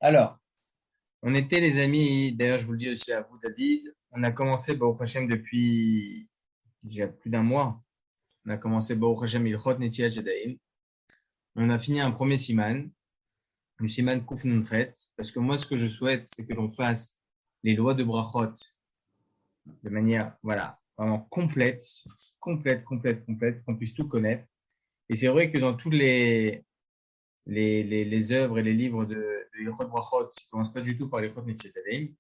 Alors, on était les amis, d'ailleurs je vous le dis aussi à vous David, on a commencé Baruch Hashem depuis déjà plus d'un mois. On a commencé Baruch Hashem Ilchot Netilat Yadayim. On a fini un premier siman, le siman Kuf Nun Chet, parce que moi ce que je souhaite c'est que l'on fasse les lois de Brachot de manière, voilà, vraiment complète, qu'on puisse tout connaître. Et c'est vrai que dans tous les œuvres et les livres de Ilchot Brachot, qui ne commencent pas du tout par Ilchot Netilat Yadayim,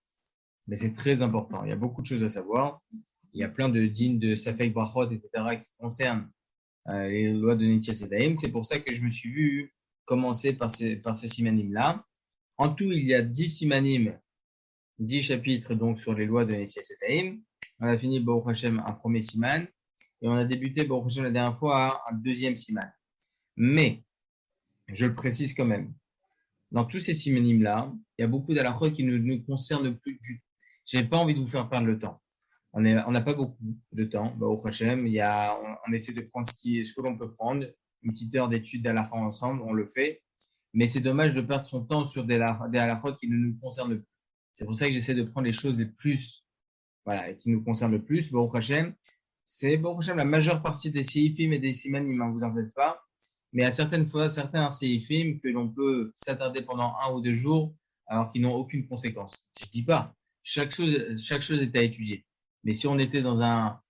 mais c'est très important. Il y a beaucoup de choses à savoir. Il y a plein de dînes de Safek Brachot, etc., qui concernent les lois de Netilat Yadayim. C'est pour ça que je me suis vu commencer par ces simanim-là. En tout, il y a 10 simanim, 10 chapitres donc sur les lois de Netilat Yadayim. On a fini, Baruch Hashem, un premier siman. Et on a débuté, Baruch Hashem, la dernière fois, un deuxième siman. Mais, je le précise quand même, dans tous ces simanim-là, il y a beaucoup d'halachot qui ne nous concernent plus du tout. Je n'ai pas envie de vous faire perdre le temps. On n'a pas beaucoup de temps. Au Hachem, on essaie de prendre ce que l'on peut prendre. Une petite heure d'étude d'halakha ensemble, on le fait. Mais c'est dommage de perdre son temps sur des halakhot qui ne nous concernent plus. C'est pour ça que j'essaie de prendre les choses les plus, voilà, qui nous concernent le plus. Baruch Hashem, c'est Baruch Hashem, la majeure partie des séifim et des simanim, hein, vous en faites pas. Mais à certaines fois, certains séifim que l'on peut s'attarder pendant 1 ou 2 jours, alors qu'ils n'ont aucune conséquence. Je dis pas. Chaque chose est à étudier. Mais si on était dans un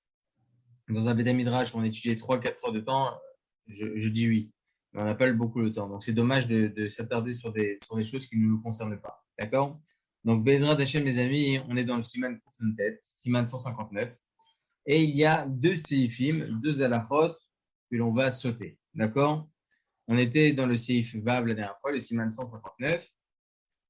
Beth Midrash où on étudiait 3-4 heures de temps, je dis oui. Mais on n'a pas beaucoup le temps. Donc c'est dommage de s'attarder sur des choses qui ne nous concernent pas. D'accord? Donc Bezrat Hashem, mes amis, on est dans le Siman Kufnuntet, Siman 159. Et il y a 2 séifim, 2 halachot que l'on va sauter. D'accord? On était dans le séif Vav la dernière fois, le Siman 159.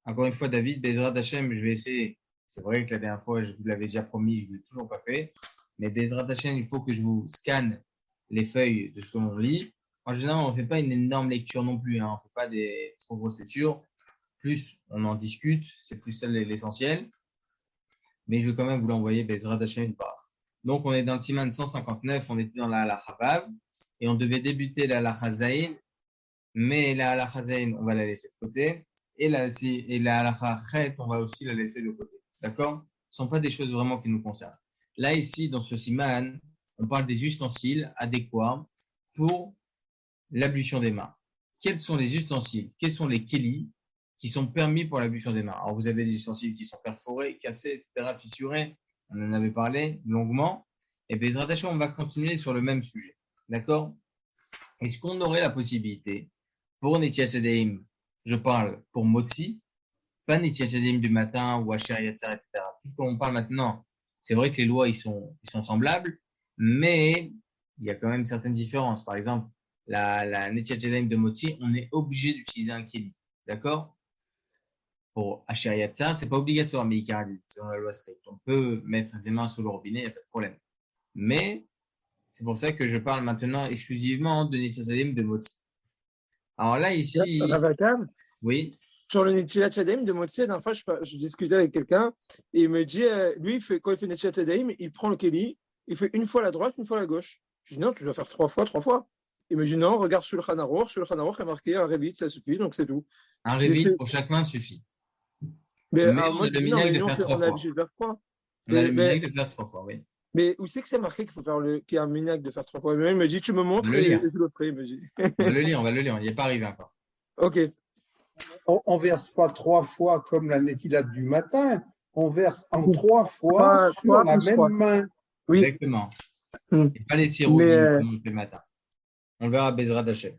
Encore une fois, David, Bezrat Hashem, je vais essayer. C'est vrai que la dernière fois, je vous l'avais déjà promis, je ne l'ai toujours pas fait. Mais Bezrat Hashem, il faut que je vous scanne les feuilles de ce que l'on lit. En général, on ne fait pas une énorme lecture non plus. On ne fait pas des trop grosses lectures. Plus on en discute, c'est plus ça l'essentiel. Mais je vais quand même vous l'envoyer, Bezrat Hashem, une part. Donc, on est dans le Siman 159, on était dans la halacha Vav. Et on devait débuter la halacha Zayin. Mais la halacha Zayin, on va la laisser de côté. Et la halacha Chet, on va aussi la laisser de côté. D'accord? Ce ne sont pas des choses vraiment qui nous concernent. Là, ici, dans ce siman, on parle des ustensiles adéquats pour l'ablution des mains. Quels sont les ustensiles? Quels sont les kélis qui sont permis pour l'ablution des mains? Alors, vous avez des ustensiles qui sont perforés, cassés, etc., fissurés. On en avait parlé longuement. Et bien, on va continuer sur le même sujet. D'accord? Est-ce qu'on aurait la possibilité, pour Netilat Yadayim, je parle pour Motzi, pas Netilat Yadayim du matin ou Asher Yatzar, etc. Tout ce qu'on parle maintenant, c'est vrai que les lois ils sont semblables, mais il y a quand même certaines différences. Par exemple, la Netilat Yadayim de Motzi, on est obligé d'utiliser un kéli. D'accord? Pour Asher Yatzar, c'est pas obligatoire, mais il selon la loi stricte. On peut mettre des mains sous le robinet, il n'y a pas de problème. Mais c'est pour ça que je parle maintenant exclusivement de Netilat Yadayim de Motzi. Alors là, ici, Ravatam, oui, sur le Netilat Yadayim de Motzi, la dernière fois, je discutais avec quelqu'un et il me dit, lui, quand il fait Netilat Yadayim, il prend le Kéli, il fait une fois la droite, une fois la gauche. Je dis non, tu dois faire 3 fois. Il me dit non, regarde sur le Khan Aruch, il y a marqué un Revit, ça suffit, donc c'est tout. un révit pour chaque main suffit. Mais Mais on moi, a je le dis non, mais minag de nous, faire 3 on est fois. obligé de faire 3. On a le Mais, minag de faire 3 fois, oui. mais où c'est que c'est marqué qu'il y a un minac de faire 3 fois? Mais il me dit, tu me On va montres le et lire. je le ferai, il me dit. On va le lire. On n'y est pas arrivé encore. Ok. On verse pas 3 fois comme la nétilade du matin, on verse en 3 fois sur Trois la plus même 3. main. Oui. Exactement. Mm. Et pas les Mais siroguines comme on le fait le matin. On verra Bezrat Hashem.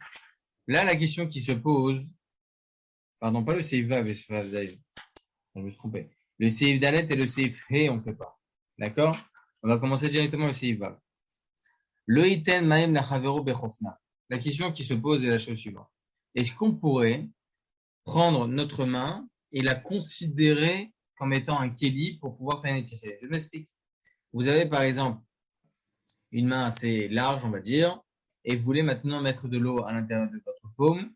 Là, la question qui se pose, pardon, pas le Seif Vav, je me suis trompé. Le Seif Dalet et le Seif He, on ne fait pas. D'accord? On va commencer directement le Seif Vav. Le iten maim la chavero bechofna. La question qui se pose est la chose suivante. Est-ce qu'on pourrait prendre notre main et la considérer comme étant un kéli pour pouvoir faire un étiré? Je m'explique. Vous avez par exemple une main assez large, on va dire, et vous voulez maintenant mettre de l'eau à l'intérieur de votre paume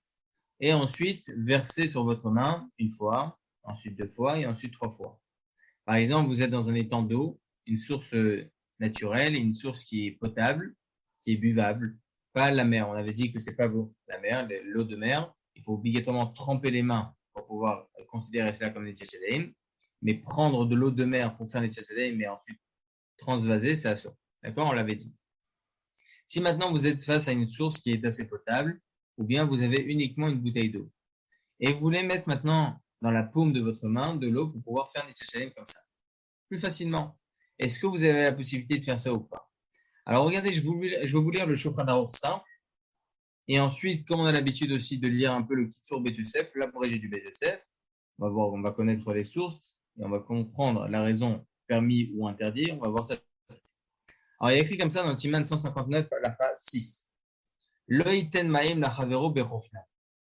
et ensuite verser sur votre main une fois, ensuite 2 fois et ensuite 3 fois. Par exemple, vous êtes dans un étang d'eau, une source naturelle, une source qui est potable, qui est buvable, pas la mer. On avait dit que c'est pas beau. La mer, l'eau de mer, il faut obligatoirement tremper les mains pour pouvoir considérer cela comme Netilat Yadayim. Mais prendre de l'eau de mer pour faire Netilat Yadayim et ensuite transvaser, c'est assourd. D'accord? On l'avait dit. Si maintenant vous êtes face à une source qui est assez potable, ou bien vous avez uniquement une bouteille d'eau, et vous voulez mettre maintenant dans la paume de votre main de l'eau pour pouvoir faire Netilat Yadayim comme ça, plus facilement. Est-ce que vous avez la possibilité de faire ça ou pas? Alors regardez, je vais vous lire le Shulchan Aruch simple, et ensuite, comme on a l'habitude aussi de lire un peu le Kitsur Bet Yosef, l'abrégé du Bet Yosef, on va connaître les sources, et on va comprendre la raison permis ou interdit, on va voir ça. Alors il y a écrit comme ça dans le Siman 159, à la page 6. Lo iten ma'im lachavero bechofna.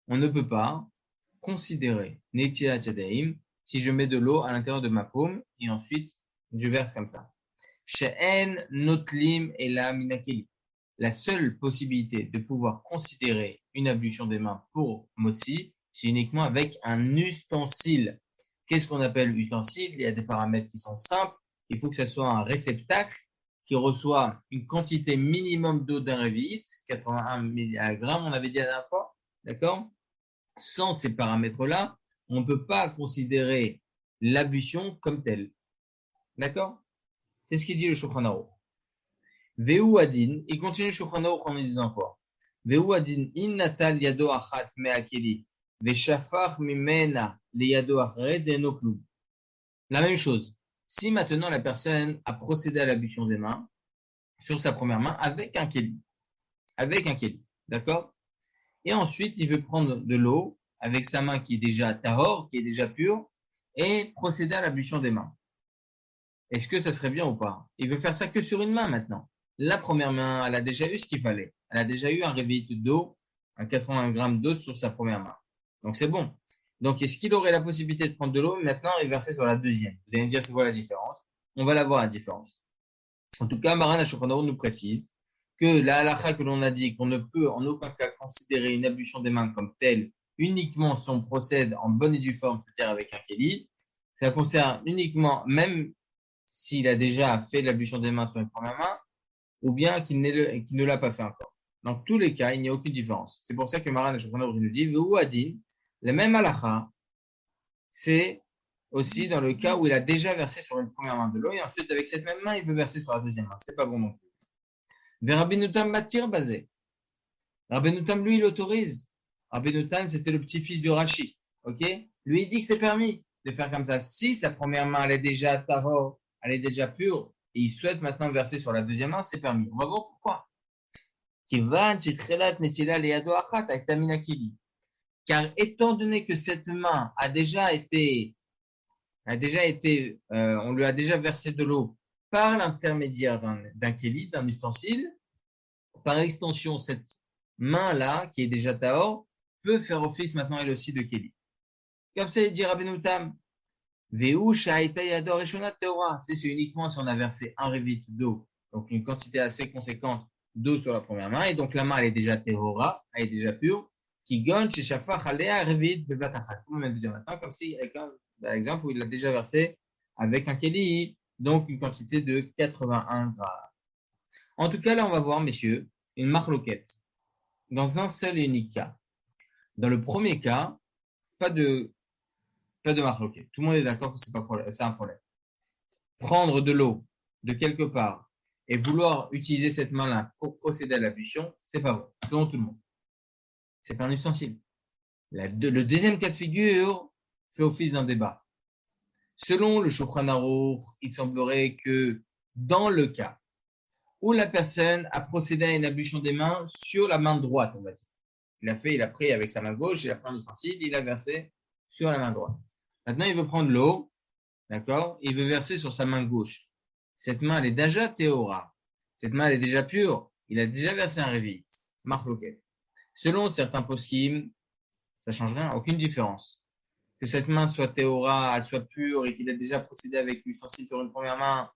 On ne peut pas considérer Netilat Yadayim si je mets de l'eau à l'intérieur de ma paume et ensuite je verse comme ça. She'en notlim ela minakeli. La seule possibilité de pouvoir considérer une ablution des mains pour motzi, c'est uniquement avec un ustensile. Qu'est-ce qu'on appelle ustensile? Il y a des paramètres qui sont simples. Il faut que ce soit un réceptacle qui reçoit une quantité minimum d'eau d'un révite, 81 mg, on avait dit la dernière fois, d'accord? Sans ces paramètres-là, on ne peut pas considérer l'ablution comme telle. D'accord? C'est ce qu'il dit le Shulchan Aruch. Veu adin, il continue le Shulchan Aruch en disant quoi? Veu adin in natal yado achat me'akeli ve'shafach mimena leyado achret deno klum. La même chose. Si maintenant la personne a procédé à l'ablution des mains sur sa première main avec un kéli, d'accord? Et ensuite, il veut prendre de l'eau avec sa main qui est déjà tahor, qui est déjà pure, et procéder à l'ablution des mains. Est-ce que ça serait bien ou pas? Il veut faire ça que sur une main maintenant. La première main, elle a déjà eu ce qu'il fallait. Elle a déjà eu un réveil d'eau, un 80 grammes d'eau sur sa première main. Donc c'est bon. Donc, est-ce qu'il aurait la possibilité de prendre de l'eau maintenant et verser sur la deuxième? Vous allez me dire, c'est quoi la différence? On va la voir, la différence. En tout cas, Maran Shulchan Aruch nous précise que la halakha que l'on a dit qu'on ne peut en aucun cas considérer une ablution des mains comme telle uniquement si on procède en bonne et due forme, c'est-à-dire avec un kéli. Ça concerne uniquement, même s'il a déjà fait l'ablution des mains sur une première main, ou bien qu'il ne l'a pas fait encore. Dans tous les cas, il n'y a aucune différence. C'est pour ça que Maran Shulchan Aruch nous dit, Veu adin, la même halakha, c'est aussi dans le cas où il a déjà versé sur une première main de l'eau et ensuite avec cette même main, il veut verser sur la deuxième main. C'est pas bon non plus. Vers Rabbi Nutam Matir basé. Rabbi Nutam, lui, il autorise. Rabbi Nutam, c'était le petit-fils de Rashi. Ok? Lui, il dit que c'est permis de faire comme ça. Si sa première main, elle est déjà tahor, elle est déjà pure, et il souhaite maintenant verser sur la deuxième main, c'est permis. On va voir pourquoi. Car étant donné que cette main a déjà été, on lui a déjà versé de l'eau par l'intermédiaire d'un kéli, d'un ustensile, par extension, cette main-là, qui est déjà tahor, peut faire office maintenant elle aussi de kéli. Comme ça, il dit Rabbeinu Tam, Veu sha'aita yado reshonat teora. C'est uniquement si on a versé un révite d'eau, donc une quantité assez conséquente d'eau sur la première main, et donc la main elle est déjà tehora, elle est déjà pure. Qui gagne chez Shafach Alea Revit Bebatachat. Comme on vient de dire maintenant, comme si, par exemple, où il l'a déjà versé avec un kéli, donc une quantité de 81 grammes. En tout cas, là, on va voir, messieurs, une marloquette. Dans un seul et unique cas. Dans le premier cas, pas de marloquette. Tout le monde est d'accord que c'est un problème. Prendre de l'eau de quelque part et vouloir utiliser cette main-là pour procéder à l'ablution, c'est pas bon, selon tout le monde. C'est pas un ustensile. Le deuxième cas de figure fait office d'un débat. Selon le Shulchan Aruch, il semblerait que dans le cas où la personne a procédé à une ablution des mains sur la main droite, on va dire. Il a pris avec sa main gauche, il a pris un ustensile, il a versé sur la main droite. Maintenant, il veut prendre l'eau, d'accord? Il veut verser sur sa main gauche. Cette main, elle est déjà théora. Cette main, elle est déjà pure. Il a déjà versé un révit. Marloquet. Selon certains poskim, ça ne change rien, aucune différence. Que cette main soit théora, elle soit pure et qu'il a déjà procédé avec l'ustensile sur une première main,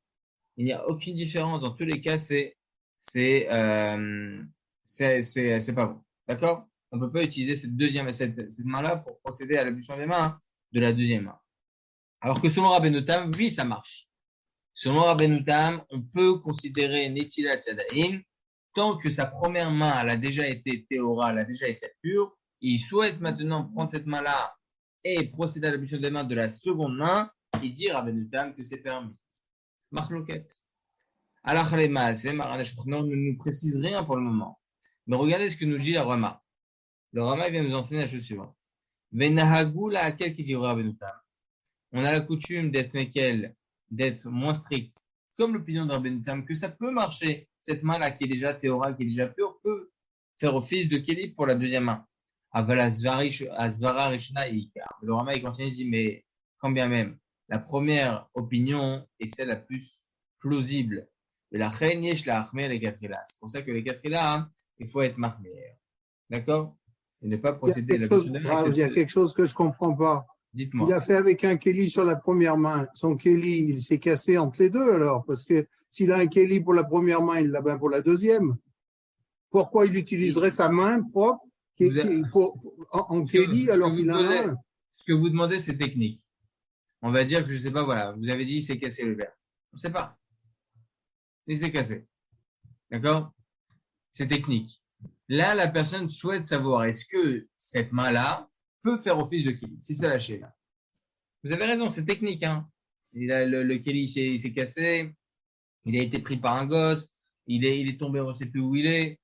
il n'y a aucune différence. Dans tous les cas, c'est pas bon. D'accord? On ne peut pas utiliser cette main-là pour procéder à l'ablution des mains de la deuxième main. Alors que selon Rabbeinu Tam, oui, ça marche. Selon Rabbeinu Tam, on peut considérer Netilat Yadayim tant que sa première main, elle a déjà été théora, elle a déjà été pure, et il souhaite maintenant prendre cette main-là et procéder à l'ablution des mains de la seconde main et dire à Ben Tam que c'est permis. Marloquette. Alors, ne nous précise rien pour le moment. Mais regardez ce que nous dit la Rama. Le Rama vient nous enseigner la chose suivante. Venahagula akel qui dit Ben Tam. On a la coutume d'être moins strict, comme l'opinion d'un Ben Tam, que ça peut marcher. Cette main-là qui est déjà théora, qui est déjà pure, peut faire office de Kéli pour la deuxième main. Azvara Rishna Ikar. Le Rama il continue, il dit, mais quand bien même, la première opinion est celle la plus plausible. Et la reine yesh la achmer les quatre là. C'est pour ça que les quatre là, il faut être mahmer. D'accord? Et ne pas procéder à la bouche de main. Il y a quelque chose que je ne comprends pas. Dites-moi. Il a fait avec un Kéli sur la première main. Son Kéli, il s'est cassé entre les deux alors. Parce que s'il a un Kéli pour la première main, il l'a bien pour la deuxième. Pourquoi il utiliserait sa main propre en Kéli alors qu'il en a un? Ce que vous demandez, c'est technique. On va dire que, je ne sais pas, voilà, vous avez dit il s'est cassé le verre. On ne sait pas. Il s'est cassé. D'accord? C'est technique. Là, la personne souhaite savoir est-ce que cette main-là peut faire office de Kéli, si c'est lâché là. Vous avez raison, c'est technique. Hein. Le Kéli, il s'est cassé, il a été pris par un gosse, il est tombé, on ne sait plus où il est.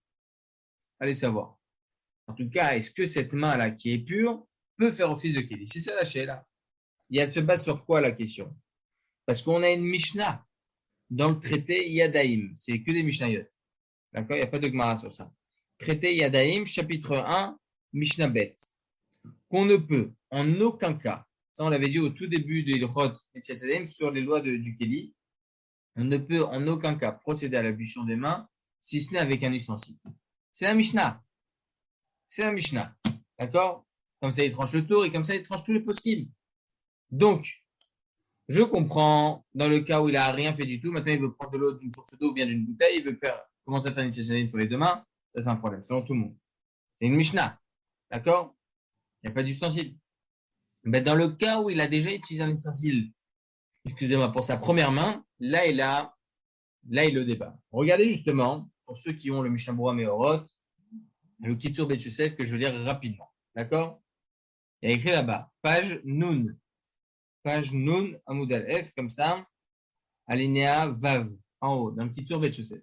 Allez savoir. En tout cas, est-ce que cette main-là qui est pure peut faire office de Kéli? Si c'est lâché là. Elle se base sur quoi la question? Parce qu'on a une Mishnah dans le traité Yadaïm. C'est que des Mishnayot. D'accord? Il n'y a pas de Gemara sur ça. Traité Yadaïm, chapitre 1, Mishnah Bet. Qu'on ne peut en aucun cas, ça on l'avait dit au tout début de Ilchot et Tchatchadim sur les lois du Kéli, on ne peut en aucun cas procéder à l'ablution des mains si ce n'est avec un ustensile. C'est la Mishnah. C'est la Mishnah. D'accord? Comme ça, il tranche le tour et comme ça, il tranche tous les poskim. Donc, je comprends dans le cas où il n'a rien fait du tout. Maintenant, il veut prendre de l'eau d'une source d'eau ou bien d'une bouteille. Il veut commencer à faire une session sur les deux mains. Ça, c'est un problème, selon tout le monde. C'est une Mishnah. D'accord? Il n'y a pas d'ustensile. Mais dans le cas où il a déjà utilisé un ustensile, excusez-moi, pour sa première main, là, il est au départ. Regardez justement, pour ceux qui ont le Mishnah Berurah Meorot, le Kitzur Bet Yosef, que je veux lire rapidement. D'accord? Il y a écrit là-bas, page Nun, Amoud Al-F, comme ça, alinéa Vav, en haut, dans le Kitzur Bet Yosef.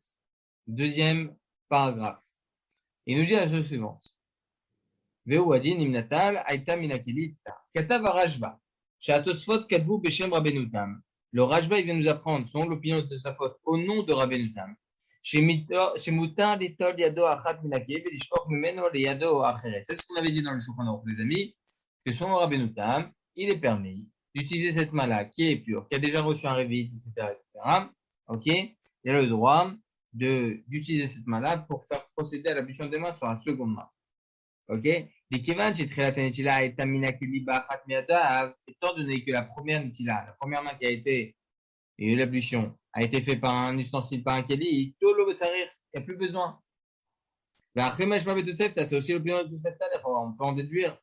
Deuxième paragraphe. Il nous dit la chose suivante. Veu adin imnatal, aita minakilit, katav Rashba, Shatosfot kadvu beshem Rabbeinu Tam. Le Rashba, il vient nous apprendre, selon l'opinion de sa faute, au nom de Rabbeinu Tam. C'est ce qu'on avait dit dans le Shulchan Aruch, les amis, que selon Rabbeinu Tam, il est permis d'utiliser cette main-là qui est pure, qui a déjà reçu un réveil, etc., etc. Ok, il a le droit d'utiliser cette main-là pour faire procéder à l'ablution des mains sur la seconde main. Ok, étant donné que la première nitila, la première main qui a été et l'ablution a été faite par un ustensile, par un kéli, il n'y a plus besoin. C'est aussi l'opinion de Tosefta, on peut en déduire.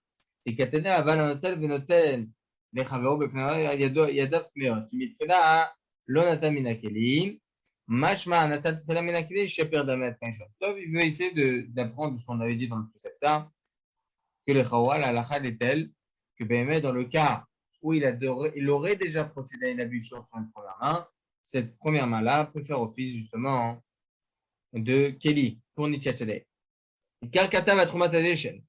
Et Katana aval anotel venotel lechavero befnara yadav tmeot. Timitfela lonata minakeli. Mashma anatat tfela minakeli sheper damet kanshot. Il veut essayer d'apprendre ce qu'on avait dit dans le Tosefta, que le chawa, la halakha est telle que BME, dans le cas où il aurait déjà procédé à une ablution sur une première main, cette première main-là peut faire office justement de Kéli pour Nitchatchadeh. Car Kata va Troumat Adeshen,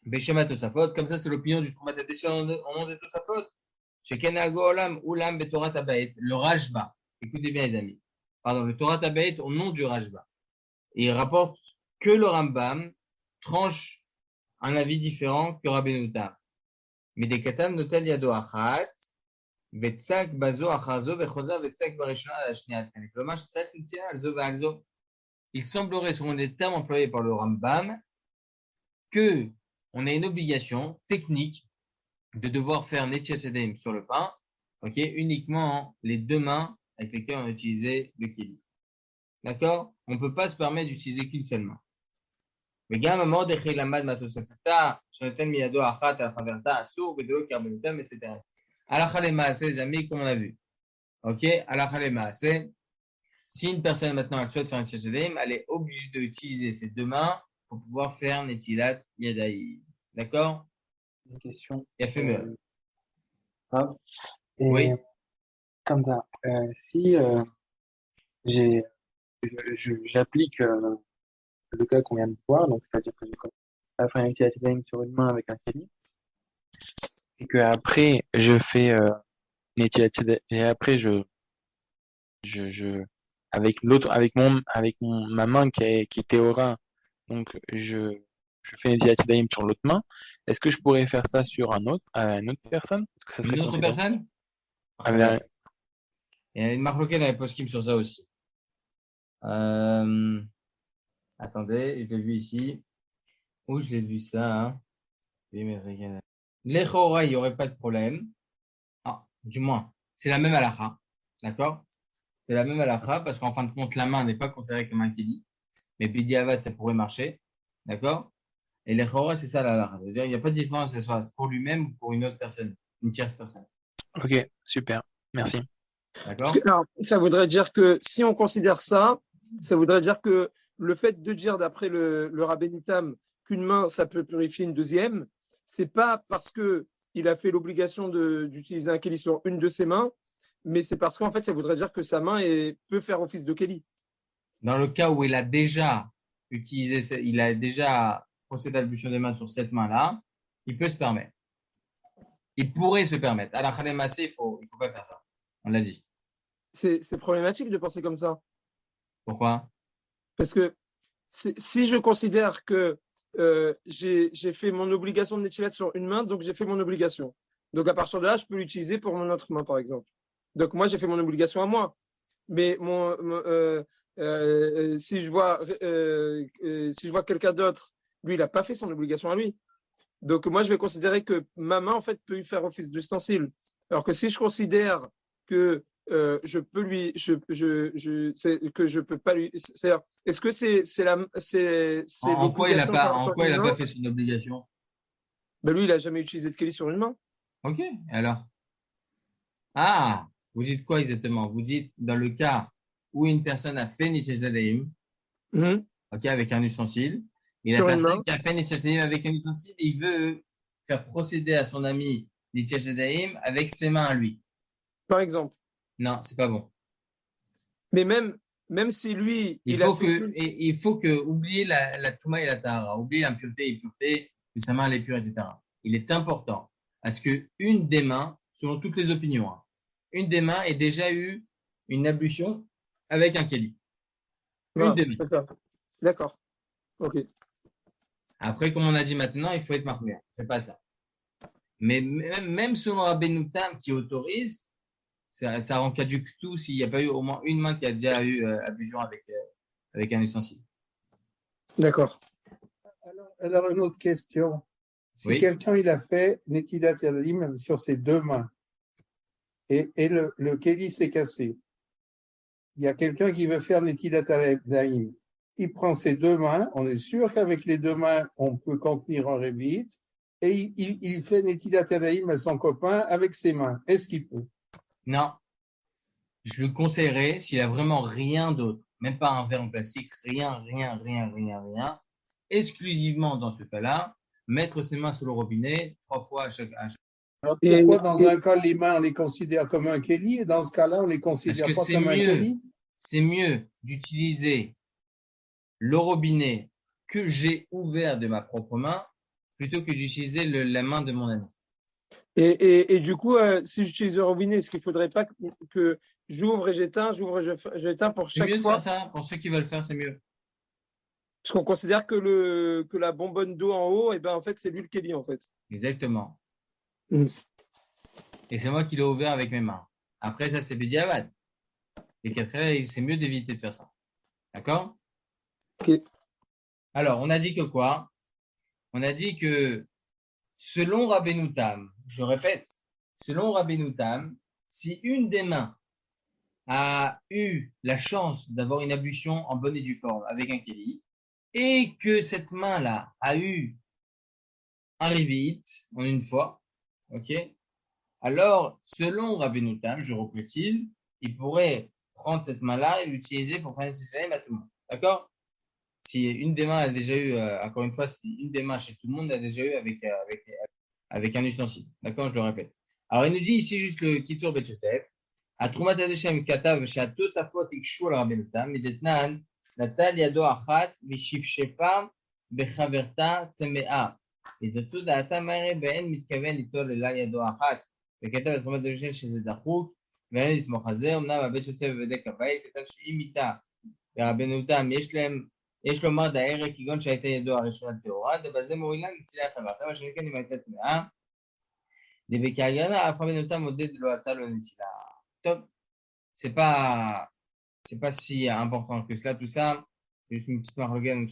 Beshemat Tosafot, comme ça c'est l'opinion du Troumat Adeshen en nom de Tosafot. Chez Kenago Olam, Ulam Betorat Abayet, le Rashba. Écoutez bien les amis. Pardon, le Torat Abayet au nom du Rashba. Et il rapporte que le Rambam tranche un avis différent que Rabbeinu Tam. Mais des Katam Notel Yado Achat, Vetsak Bazo Achazo, Vechoza Vetsak Barishona à la Shniat. Kolomash Tsak Nitia Alzo Valzo. Il semblerait, selon les termes employés par le Rambam, que on a une obligation technique de devoir faire Netziat Yadayim sur le pain, ok, uniquement les deux mains avec lesquelles on a utilisé le kéli. D'accord? On ne peut pas se permettre d'utiliser qu'une seule main. וגם המרדכי למד מהתוספתא, שנותן מידו אחת על חברתה אסור, ודאו כרבנותם, etc. הלכה למעשה, les amis, comme on a vu. Ok? הלכה למעשה. Si une personne maintenant elle souhaite faire une Netziat Yadayim, elle est obligée d'utiliser ses deux mains pour pouvoir faire Netilat Yadayim. D'accord? une question. Il a fait mieux. Grave. Et Oui. comme ça, si j'ai, j'applique le cas qu'on vient de voir, donc c'est-à-dire que j'ai fait un Netilat Yadayim sur une main avec un Keli, et que après je fais Netilat Yadayim, et après je ma main qui est Théora, donc je fais Netilat Yadayim sur l'autre main. Est-ce que je pourrais faire ça sur une autre personne? Est-ce que ça serait Une autre considéré? personne? Avec- Il y a une marloquette dans les post-kim sur ça aussi. Attendez, je l'ai vu ici. Où je l'ai vu ça, hein? L'Echora, il n'y aurait pas de problème. Ah, du moins, c'est la même halakha. D'accord? C'est la même halakha parce qu'en fin de compte, la main n'est pas considérée comme un keli. Mais Bidi Avad, ça pourrait marcher. D'accord? Et l'Echora, c'est ça la halakha. C'est-à-dire, il n'y a pas de différence, que ce soit pour lui-même ou pour une autre personne, une tierce personne. Ok, super, merci. D'accord? Alors, ça voudrait dire que si on considère ça, ça voudrait dire que le fait de dire d'après le Rabbinitam qu'une main, ça peut purifier une deuxième, c'est pas parce que il a fait l'obligation d'utiliser un keli sur une de ses mains, mais c'est parce qu'en fait, ça voudrait dire que sa main peut faire office de keli. Dans le cas où il a déjà utilisé, il a déjà procédé à l'ablution des mains sur cette main-là, il peut se permettre. Il pourrait se permettre. À la Khalemassé, il faut pas faire ça. On l'a dit. C'est problématique de penser comme ça. Pourquoi? Parce que si je considère que j'ai fait mon obligation de Netilat sur une main, donc j'ai fait mon obligation. Donc à partir de là, je peux l'utiliser pour mon autre main, par exemple. Donc moi, j'ai fait mon obligation à moi. Mais si je vois quelqu'un d'autre, lui, il n'a pas fait son obligation à lui. Donc moi, je vais considérer que ma main, en fait, peut lui faire office d'ustensile. Alors que si je considère que je peux lui, que je peux pas lui, c'est-à-dire, est-ce que c'est En quoi il a l'obligation pas, en sur quoi il une a main? pas fait son obligation? Ben lui, il a jamais utilisé de keli sur une main. Ok. Et alors? Ah, vous dites quoi exactement? Vous dites dans le cas où une personne a fait Nitish Dadaim, Mhm. ok, avec un ustensile, et la Sur une main, personne qui a fait Nitish Dadaim avec un ustensile, il veut faire procéder à son ami Nitish Dadaim avec ses mains à lui. par exemple. Non, c'est pas bon. Mais même si lui, Il il a faut fait que, il faut que, oublier la Touma et la Tahara, oublier l'impureté et l'impureté, que sa main elle est pure, etc. Il est important à ce que une des mains, selon toutes les opinions, hein, une des mains ait déjà eu une ablution avec un keli. Une voilà, des mains. c'est ça. D'accord. Ok. Après, comme on a dit maintenant, il faut être marmure. C'est pas ça. Mais même selon Rabbeinu Tam qui autorise, ça rend caduc tout s'il n'y a pas eu au moins une main qui a déjà eu ablution avec un ustensile. D'accord. Alors, une autre question. Si Oui. quelqu'un il a fait Netilat Yadayim sur ses deux mains et le Kéli s'est cassé, il y a quelqu'un qui veut faire Netilat Yadayim. Il prend ses deux mains, on est sûr qu'avec les deux mains, on peut contenir un révite, et il fait Netilat Yadayim à son copain avec ses mains. Est-ce qu'il peut? Non. Je le conseillerais s'il a vraiment rien d'autre, même pas un verre en plastique, rien, exclusivement dans ce cas-là, mettre ses mains sous le robinet 3 fois à chaque. Alors Et- pourquoi dans et- un cas, les mains, on les considère comme un Kéli, et dans ce cas-là, on les Parce considère que pas comme un Kéli? c'est mieux d'utiliser le robinet que j'ai ouvert de ma propre main plutôt que d'utiliser la main de mon ami. Et du coup, si j'utilise le robinet, est-ce qu'il ne faudrait pas que j'ouvre et j'éteins pour C'est chaque mieux de fois? faire ça. Pour ceux qui veulent faire, c'est mieux. Parce qu'on considère que la bonbonne d'eau en haut, et ben, en fait, c'est lui le Kelly, en fait. Exactement. Mm. Et c'est moi qui l'ai ouvert avec mes mains. Après, ça, c'est Bediavad. Et qu'après, c'est mieux d'éviter de faire ça. D'accord? Ok. Alors, on a dit que quoi? On a dit que selon Rabbeinu Tam, je répète, selon Rabbeinu Tam, si une des mains a eu la chance d'avoir une ablution en bonne et due forme avec un kéli, et que cette main-là a eu un rivit en une fois, ok? Alors, selon Rabbeinu Tam, je reprécise, il pourrait prendre cette main-là et l'utiliser pour faire une tisserine à tout le monde. D'accord? Si une des mains a déjà eu, encore une fois, si une des mains chez tout le monde a déjà eu avec un ustensile. D'accord, je le répète. Alors, il nous dit ici juste le Kitzur Bet Yosef. À Trumat Adeshem Katav Shato Safot Ikshu al Rabbeinu Tam Midetnan Natal Yado Achat Vishifshepa Bechaverta Temea. התייחסות דעתם מהרי באין מתכוון ליטול אלה ידו אחת וכתב את חומת הדושן שזה דחוק ואין לסמוך על זה. אמנם הבית יוסף ובדק הבית כתב שאם איתה ורבנו תם יש לומר דהרה כגון שהייתה ידו הראשונה טהורה ובזה מועילה נצילה החברתה מה שנקרא אם הייתה טמאה דבקהגנה אף רבנו תם עודד לא עלתה לו נצילה. טוב, c'est pas si important que cela tout ça, c'est juste une petite marloquette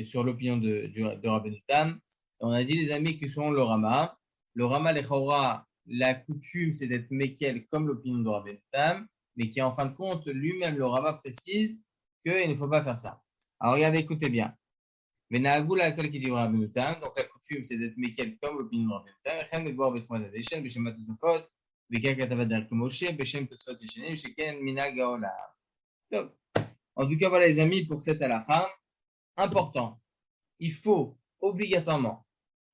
sur l'opinion de Rabbeinu Tam. On a dit les amis que selon le Rama, les Chora, la coutume c'est d'être Mekel comme l'opinion de Rabbeinu Tam, mais qui en fin de compte, lui-même le Rama précise qu'il ne faut pas faire ça. Alors regardez, écoutez bien. Venagou la colle qui dit Rabbeinu Tam, donc la coutume c'est d'être Mekel comme l'opinion de Rabbeinu Tam, et Chem de boire Betchouat Adeshen, Beshem Atosofot, Bekak Atavadar Kemoshe, Beshem Tosfot Yeshenim, Sheken Minag Gaola. En tout cas, voilà les amis, pour cette halakha, important, il faut obligatoirement,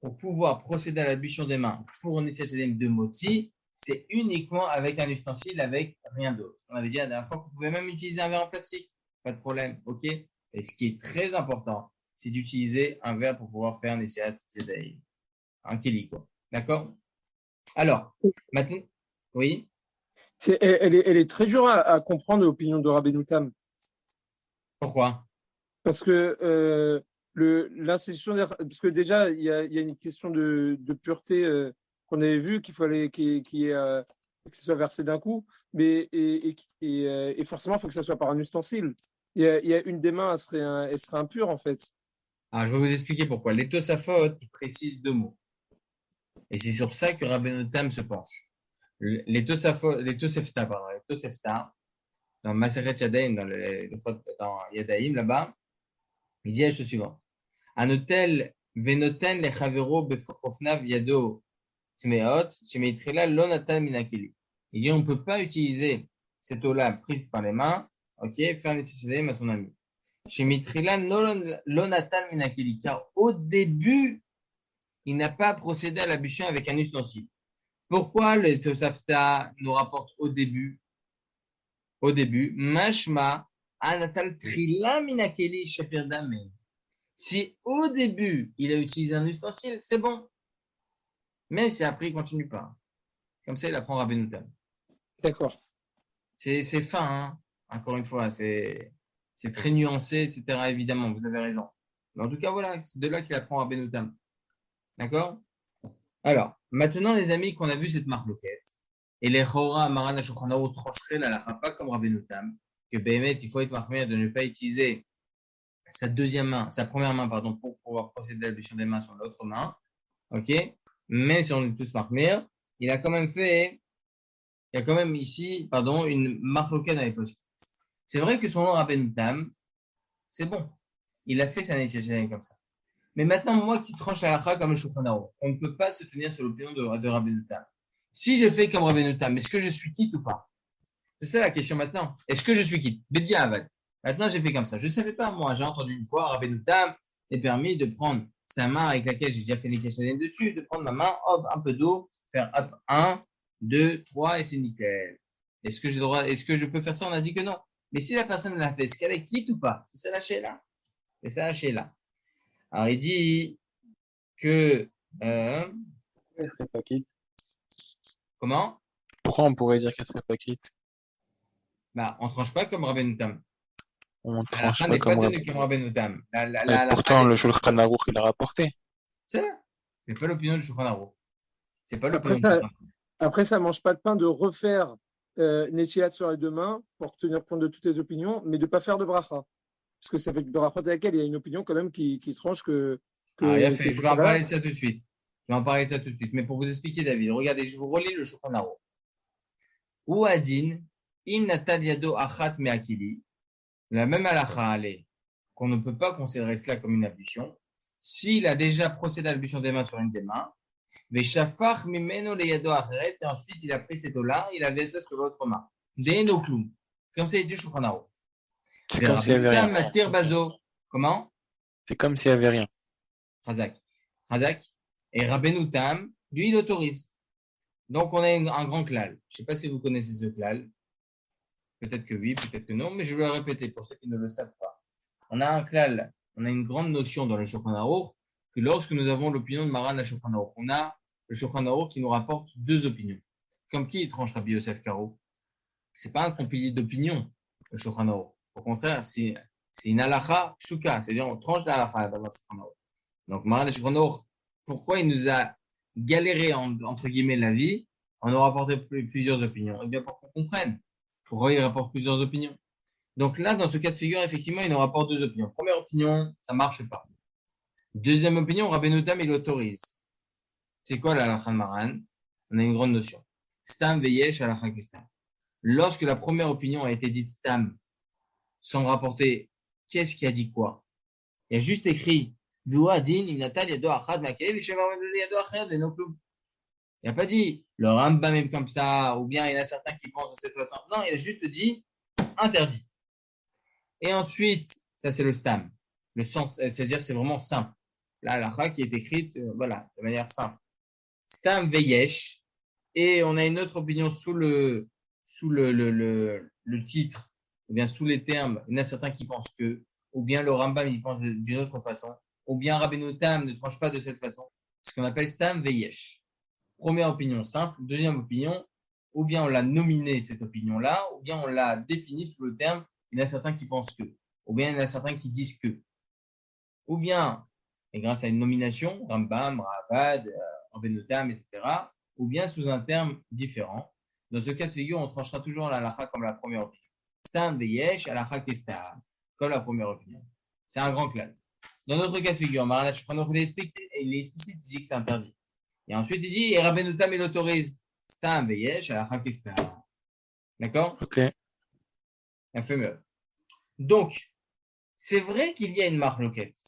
pour pouvoir procéder à l'ablution des mains pour un Netziat de Motzi, c'est uniquement avec un ustensile, avec rien d'autre. On avait dit la dernière fois que vous pouvez même utiliser un verre en plastique, pas de problème, ok? Et ce qui est très important, c'est d'utiliser un verre pour pouvoir faire un Netziat Yadayim, un keli, quoi. D'accord? Alors, maintenant, oui? Elle est très dure à comprendre l'opinion de Rabbeinu Tam. Pourquoi? Parce que l'institution, parce que déjà, il y a une question de pureté qu'on avait vu qu'il fallait que ce soit versé d'un coup, mais et forcément, il faut que ça soit par un ustensile. Il y a une des mains, elle serait impure en fait. Alors, je vais vous expliquer pourquoi. Les Tosafot, ils précisent 2 mots. Et c'est sur ça que Rabbeinu Tam se penche. Les Tosefta, dans Maseret Yadayim, dans Yadayim, là-bas, il dit la chose suivante. Anotel venoten le chavero befofnav yado tmeot shemeitrila lo natan minakeli. Il dit on ne peut pas utiliser cette eau-là prise par les mains, ok, faire un Netziat à son ami. Shemeitrila lo natan minakeli, car au début, il n'a pas procédé à l'ablution avec un ustensile. Pourquoi le Tosafta nous rapporte au début, Mashma anatal trila minakeli shapirdame. Si au début il a utilisé un ustensile, c'est bon. Mais si après il continue pas. Comme ça, il apprend Rabbeinu Tam. D'accord. C'est fin, hein. Encore une fois, c'est très nuancé, etc. Évidemment, vous avez raison. Mais en tout cas, voilà, c'est de là qu'il apprend Rabbeinu Tam. D'accord? Alors, maintenant, les amis, qu'on a vu cette marloquette, et les Chora, Maran, Shulchan Aruch trancheraient la halakha pas comme Rabbeinu Tam, que Béhémet, il faut être marqué de ne pas utiliser sa première main, pardon, pour pouvoir procéder à l'ablution des mains sur l'autre main. Ok? Même si on est tous marqués, il a quand même ici, une marloquette dans les postes. C'est vrai que selon Rabbeinu Tam, c'est bon. Il a fait sa Netziat comme ça. Mais maintenant, moi qui tranche la halakha comme le Shulchan Aruch, on ne peut pas se tenir sur l'opinion de Rabbeinu Tam. Si je fais comme Rabbeinu Tam, est-ce que je suis quitte ou pas? C'est ça la question maintenant. Est-ce que je suis quitte? Bedia Avad. Maintenant, j'ai fait comme ça. Je ne savais pas, moi. J'ai entendu une fois, Rabbeinu Tam est permis de prendre sa main avec laquelle j'ai déjà fait Netziat dessus, de prendre ma main, hop, un peu d'eau, faire hop, 1, 2, 3 et c'est nickel. Est-ce que j'ai droit, est-ce que je peux faire ça? On a dit que non. Mais si la personne l'a fait, est-ce qu'elle est quitte ou pas? C'est ça la sheila. C'est ça la sheila. Alors, il dit que. Elle serait pas quitte. Comment? Pourquoi on pourrait dire qu'elle serait pas quitte? On ne tranche pas comme Rabbeinu Tam. On La tranche fin pas n'est pas comme donnée comme Rabbeinu Tam. pourtant, le Shulchan Aruch, il a rapporté. C'est pas l'opinion du Shulchan Aruch. C'est pas Après l'opinion du Shulchan Aruch. Après, ça ne mange pas de pain de refaire Netziat sur les 2 mains pour tenir compte de toutes les opinions, mais de ne pas faire de bracha. Parce que ça fait de bracha avec elle, il y a une opinion quand même qui tranche que Il a fait. Je vais en parler de ça tout de suite. Mais pour vous expliquer, David, regardez, je vous relis le Shulchan Aruch. Ou Adin, im natal yado achat me'akili. La même halakha, qu'on ne peut pas considérer cela comme une ablution. S'il a déjà procédé à l'ablution des mains sur une des mains, ve'shafach mimeno le yado acheret, et ensuite il a pris cette eau-là, il a versé sur l'autre main. De'eno klum. Comme ça, il dit Shulchan Aruch. C'est comme s'il n'y avait rien. Matir bazo. Comment? C'est comme s'il n'y avait rien. Razak. Et Rabbeinu Tam, lui, il autorise. Donc, on a un grand klal. Je ne sais pas si vous connaissez ce klal. Peut-être que oui, peut-être que non, mais je vais le répéter pour ceux qui ne le savent pas. On a un klal, on a une grande notion dans le Shulchan Aruch que lorsque nous avons l'opinion de Maran à Shulchan Aruch, on a le Shulchan Aruch qui nous rapporte deux opinions. Comme qui tranche Rabbi Yosef Karo? C'est pas un compilé d'opinions, le Shulchan Aruch. Au contraire, c'est une halakha psuka, c'est-à-dire on tranche la halakha dans le Shulchan Aruch. Donc Maran à Shulchan Aruch, pourquoi il nous a galéré entre guillemets la vie en nous rapportant plusieurs opinions? Eh bien pour qu'on comprenne pourquoi il rapporte plusieurs opinions. Donc là, dans ce cas de figure, effectivement, il nous rapporte deux opinions. Première opinion, ça marche pas. Deuxième opinion, Rabbeinu Tam, il autorise. C'est quoi la halakha de Maran? On a une grande notion. Stam veyesh halakha kistam. Lorsque la première opinion a été dite stam, sans rapporter qu'est-ce qui a dit quoi, il y a juste écrit il n'y a pas dit le Rambam même comme ça, ou bien il y en a certains qui pensent de cette façon. Non, il a juste dit interdit. Et ensuite, ça c'est le stam. Le sens, c'est-à-dire c'est vraiment simple. Là, la halakha qui est écrite, voilà, de manière simple. Stam veyesh. Et on a une autre opinion sous le titre, ou bien sous les termes. Il y en a certains qui pensent que, ou bien le Rambam il pense d'une autre façon, ou bien Rabbeinu Tam ne tranche pas de cette façon. C'est ce qu'on appelle Stam veyesh. Première opinion simple. Deuxième opinion, ou bien on l'a nominé cette opinion-là, ou bien on l'a définie sous le terme. Il y en a certains qui pensent que, ou bien il y en a certains qui disent que, ou bien, et grâce à une nomination, Rambam, Ravad, Rabbeinu Tam, etc., ou bien sous un terme différent. Dans ce cas de figure, on tranchera toujours la halakha comme la première opinion. Stam veyesh, halakha kestam, comme la première opinion. C'est un grand klal. Dans notre cas de figure, Maran Shulchan Aruch, il est explicite, il dit que c'est interdit. Et ensuite, il dit, et Rabbeinu Tam, il autorise. Stam veyesh, halakha kestam. D'accord? Ok. Un fait mieux. Donc, c'est vrai qu'il y a une marloquette.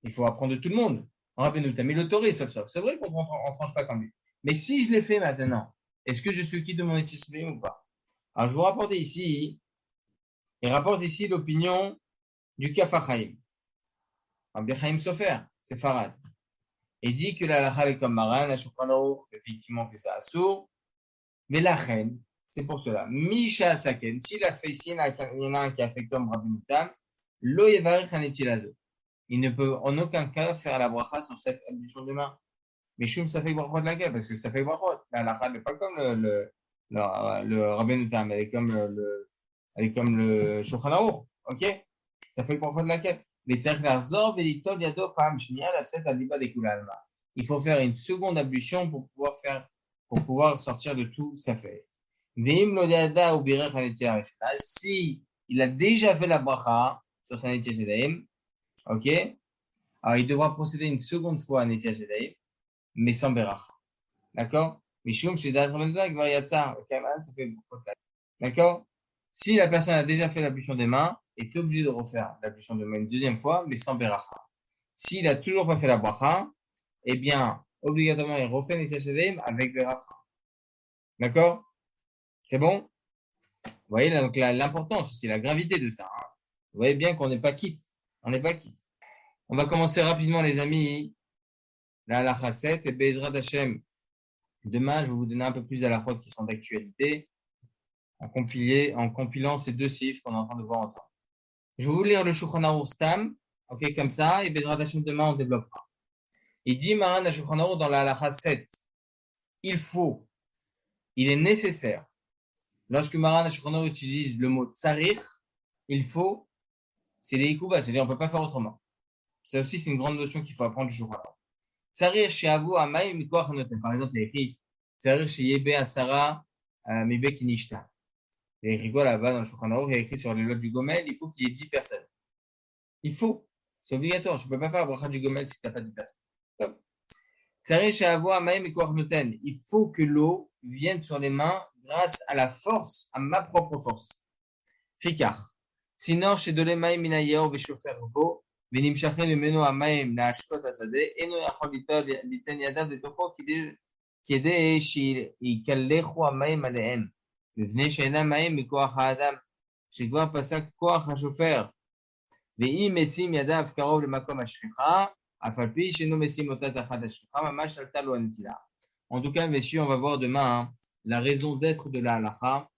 Il faut apprendre de tout le monde. Rabbeinu Tam, il autorise, sauf. C'est vrai qu'on ne tranche pas comme lui. Mais si je l'ai fait maintenant, est-ce que je suis qui de mon éthique ou pas? Alors, je vous rapporte ici, il rapporte ici l'opinion du Kaf HaChaim. Rabbi Chaim Sofer, c'est Farad. Il dit que la halakha est comme Maran, à Shulchan Aruch, effectivement que c'est assour. Mais la reine, c'est pour cela. Misha Saken, s'il a fait ici, il y en a un qui a fait comme Rabbeinu Tam, lo yevarich hanetilazo. Il ne peut en aucun cas faire la bracha sur cette ablution de main. Mais Shum, ça fait brachot de laquelle? Parce que ça fait brachot. La halakha n'est pas comme le Rabbeinu Tam, elle est comme le Shulchan Aruch. Ok? Ça fait brachot de laquelle? Il faut faire une seconde ablution pour pouvoir sortir de tout ça fait. Si il a déjà fait la bracha sur sa Netiach Yadayim, ok? Alors il devra procéder une seconde fois à Netiach Yadayim, mais sans beracha. D'accord? Mishum Shedat Ramazan Gvariatsa, ok, ça fait beaucoup de. D'accord? Si la personne a déjà fait l'ablution des mains, est obligé de refaire l'ablution des mains une deuxième fois, mais sans beracha. S'il n'a toujours pas fait la bracha, eh bien, obligatoirement, il refait Netiach Yadayim avec beracha. D'accord? C'est bon? Vous voyez là, donc l'importance, c'est la gravité de ça. Hein. Vous voyez bien qu'on n'est pas quitte. On n'est pas quitte. On va commencer rapidement, les amis. La halakha 7 et Be'ezrat Hashem. Demain, je vais vous donner un peu plus d'halakhot qui sont d'actualité en compilant ces deux chiffres qu'on est en train de voir ensemble. Je vais vous lire le Shulchan Aruch Stam, ok, comme ça, et Be'ezrat Hashem demain, on développera. Il dit Maran à Shulchan Aruch dans la halakha 7, il est nécessaire, lorsque Maran à Shulchan Aruch utilise le mot tsarir, il faut, c'est les ikuba, c'est-à-dire on ne peut pas faire autrement. Ça aussi, c'est une grande notion qu'il faut apprendre du Shulchan Aruch. Tsarir chez Abu Amay Mikoach Noten. Par exemple, il y a écrit Tsarir chez Yebe Asara Mibe Kinishta. Il y a écrit quoi là-bas dans le Shulchan Aruch? Il y a écrit sur les lots du Gomel, il faut qu'il y ait 10 personnes. Il faut. C'est obligatoire. Je ne peux pas faire la bracha du Gomel si tu n'as pas 10 personnes. Tsarir chez Abu Amay Mikoach Noten. Il faut que l'eau vienne sur les mains grâce à la force, à ma propre force. Fikar. Sinon, chez Dolemaï Minayao Veshofer Bo. ונמשכים ממנו המים להשקות השדה, אינו יכול ליתן ידיו לתוכו כדי שיקלחו המים עליהם, מפני שאינם מים מכוח האדם, שכבר פסק כוח השופר, ואם ישים ידיו קרוב למקום השפיכה, En tout cas, messieurs, on va voir demain la raison d'être de la halakha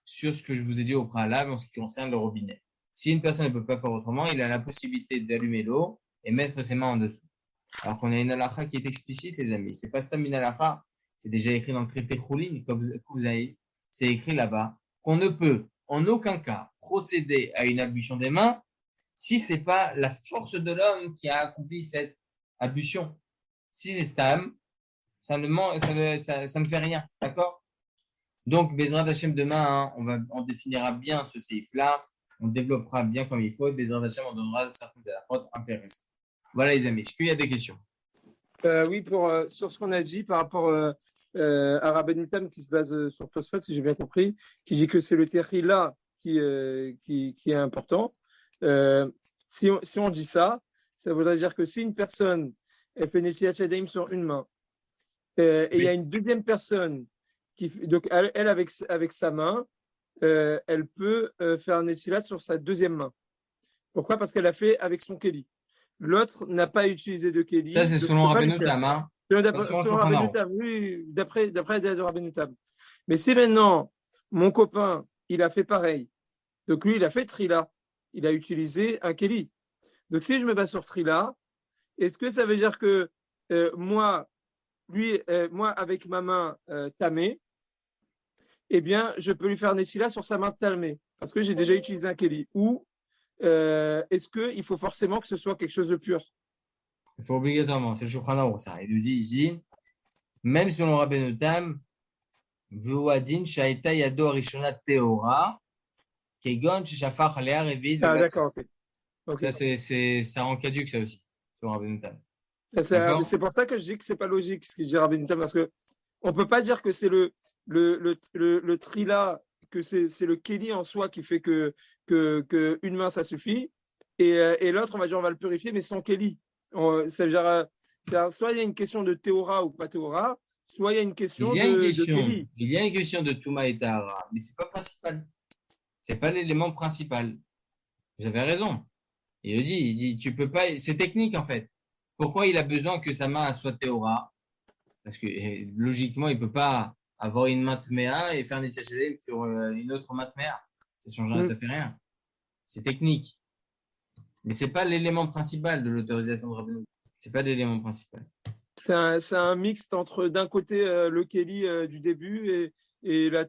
sur ce que je vous ai dit au préalable en ce qui concerne le robinet. Si une personne ne peut pas faire autrement, il a la possibilité d'allumer l'eau et mettre ses mains en dessous. Alors qu'on a une halakha qui est explicite, les amis. C'est pas stam une halakha, c'est déjà écrit dans le traité Choulin, comme vous avez, c'est écrit là-bas, qu'on ne peut en aucun cas procéder à une ablution des mains si c'est pas la force de l'homme qui a accompli cette ablution. Si c'est stam, ça ne fait rien, d'accord? Donc, Bezrat Hashem, demain, on définira bien ce séif-là, on développera bien comme il faut, et Bezrat Hashem, on donnera certaines alachot intéressantes. Voilà, les amis. Est-ce qu'il y a des questions? Oui, sur ce qu'on a dit par rapport à Rabbeinu Tam qui se base sur Tosfot, si j'ai bien compris, qui dit que c'est le Terrila qui est important. Si on dit ça, ça voudrait dire que si une personne elle fait Netilat Yadayim sur une main, et il y a une deuxième personne donc elle avec sa main, elle peut faire Netilat sur sa deuxième main. Pourquoi? Parce qu'elle a fait avec son Keli. L'autre n'a pas utilisé de Keli. Ça, c'est selon Rabbeinu Tam, hein? Selon Rabbeinu Tam, oui, d'après l'idée de Rabbeinu Tam. Mais si maintenant, mon copain, il a fait pareil, donc lui, il a fait Trila, il a utilisé un Keli. Donc si je me base sur Trila, est-ce que ça veut dire que moi, avec ma main tamée, eh bien, je peux lui faire Netilat sur sa main tamée, parce que j'ai déjà utilisé un Keli. Ou est-ce qu'il faut forcément que ce soit quelque chose de pur? Il faut obligatoirement, c'est le Shulchan Aruch, ça. Il nous dit ici, même selon Rabbeinu Tam, Vuadin Shaita Yado Arishona Teora, Kegon Shafach Alea Revid. Ah, d'accord, ok. Ça, ça rend caduque, ça aussi, selon Rabbeinu Tam. C'est pour ça que je dis que c'est pas logique ce qu'il dit Rabbeinu Tam, parce que on peut pas dire que c'est le trila, que c'est le Keli en soi qui fait que une main ça suffit, et l'autre on va le purifier mais sans Keli. Soit il y a une question de théora ou pas théora, soit il y a une question de Keli. Il y a une question de Touma et Tahara, mais c'est pas principal. C'est pas l'élément principal. Vous avez raison. Il dit, tu peux pas, c'est technique en fait. Pourquoi il a besoin que sa main soit théora? Parce que logiquement, il peut pas avoir une main tméa et faire un étiachédé sur une autre main tméa. Ça change rien, ça fait rien. C'est technique. Mais c'est pas l'élément principal de l'autorisation de Rabbeinu. C'est pas l'élément principal. C'est un mixte entre d'un côté le Keli du début et la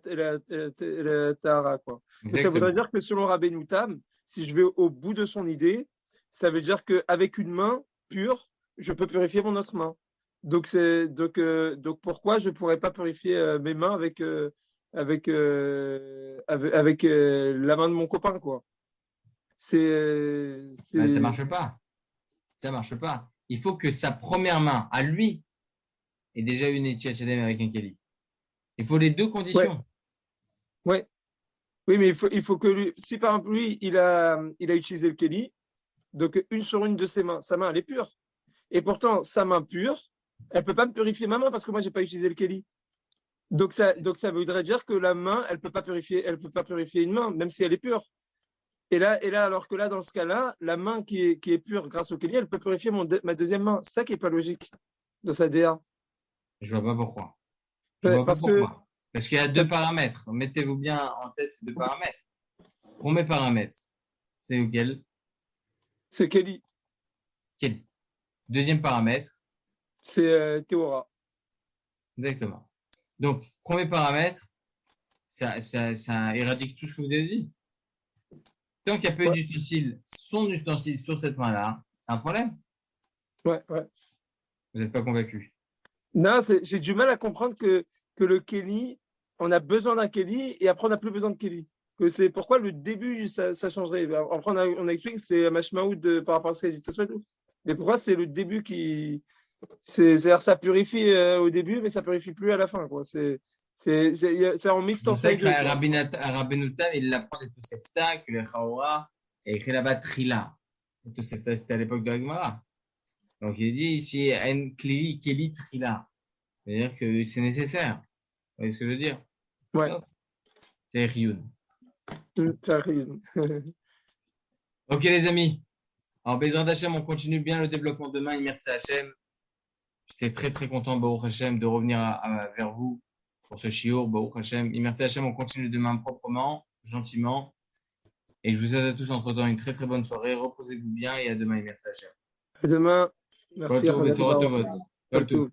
Tahara, quoi. Donc, ça voudrait dire que selon Rabbeinu Tam, si je vais au bout de son idée, ça veut dire qu'avec une main pure, je peux purifier mon autre main. Donc pourquoi je ne pourrais pas purifier mes mains avec la main de mon copain, quoi. Ça marche pas. Ça marche pas. Il faut que sa première main, à lui, ait déjà une Netilat Yadayim avec un Keli. Il faut les deux conditions. Ouais. Oui, mais il faut que lui, si par exemple lui, il a utilisé le Keli, donc une sur une de ses mains, sa main elle est pure. Et pourtant, sa main pure, elle ne peut pas me purifier ma main parce que moi, je n'ai pas utilisé le Keli. Donc ça voudrait dire que la main, elle peut pas purifier une main, même si elle est pure. Et là, alors que là, dans ce cas-là, la main qui est pure grâce au Keli, elle peut purifier ma deuxième main. C'est ça qui n'est pas logique de sa DA. Je vois pas pourquoi. Parce qu'il y a deux paramètres. Mettez-vous bien en tête ces deux paramètres. Premier paramètre, c'est lequel? C'est Keli. Keli. Deuxième paramètre, c'est Théora. Exactement. Donc, premier paramètre, ça éradique tout ce que vous avez dit. Tant qu'il n'y a pas eu d'ustensile, son ustensile sur cette main-là, c'est un problème. Ouais. Vous n'êtes pas convaincu? Non, j'ai du mal à comprendre que le Keli, on a besoin d'un Keli et après on n'a plus besoin de Keli. Que c'est pourquoi le début, ça changerait. Après, on a expliqué que c'est Mashmaoud par rapport à ce qu'a dit Tosfot. Mais pourquoi c'est le début qui. C'est-à-dire ça purifie au début, mais ça purifie plus à la fin, quoi. C'est en mixte en fait. C'est vrai que Rabbeinu Tam, il apprend des Tosefta, que le Chaora est écrit là-bas Trila. Les Tosefta, c'était à l'époque de la Gemara. Donc il dit ici, un Keli Trila. C'est-à-dire que c'est nécessaire. Vous voyez ce que je veux dire? Ouais. C'est Riyun. C'est Riyun. Ok, les amis. Alors, Bezrat Hashem, on continue bien le développement demain. Merci Hashem. J'étais très, très content, Baruch Hashem, de revenir vers vous pour ce shiur, Baruch Hashem. Merci Hashem, on continue demain proprement, gentiment. Et je vous souhaite à tous entre-temps une très, très bonne soirée. Reposez-vous bien et à demain. Merci Hashem. À demain. Merci. Kol tov, Besorot tovot. Kol tov.